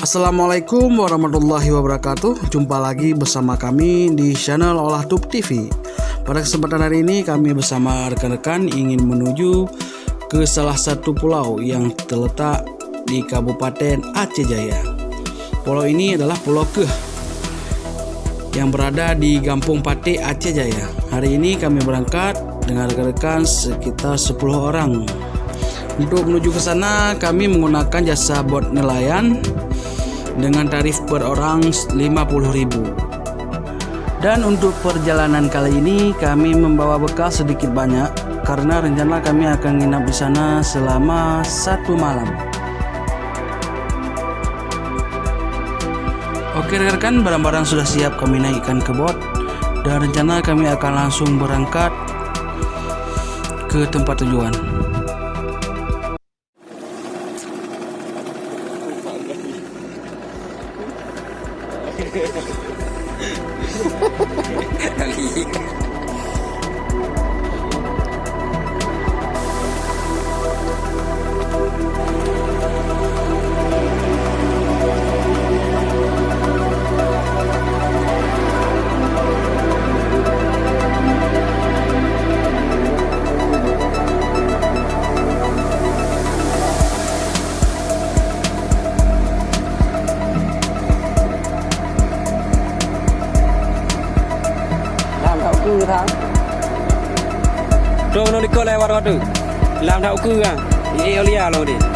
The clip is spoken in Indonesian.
Assalamualaikum warahmatullahi wabarakatuh. Jumpa lagi bersama kami di channel Olah Tube TV. Pada kesempatan hari ini kami bersama rekan-rekan ingin menuju ke salah satu pulau yang terletak di Kabupaten Aceh Jaya. Pulau ini adalah Pulau Keh yang berada di Gampung Pate, Aceh Jaya. Hari ini kami berangkat dengan rekan-rekan sekitar 10 orang. Untuk menuju ke sana kami menggunakan jasa bot nelayan dengan tarif per orang 50.000. Dan untuk perjalanan kali ini kami membawa bekal sedikit banyak karena rencana kami akan nginap di sana selama 1 malam. Oke rekan-rekan, barang-barang sudah siap kami naikkan ke bot dan rencana kami akan langsung berangkat ke tempat tujuan. Cư tháng rồi nó đi coi lại vào đó làm thạo cư à yêu lia rồi đi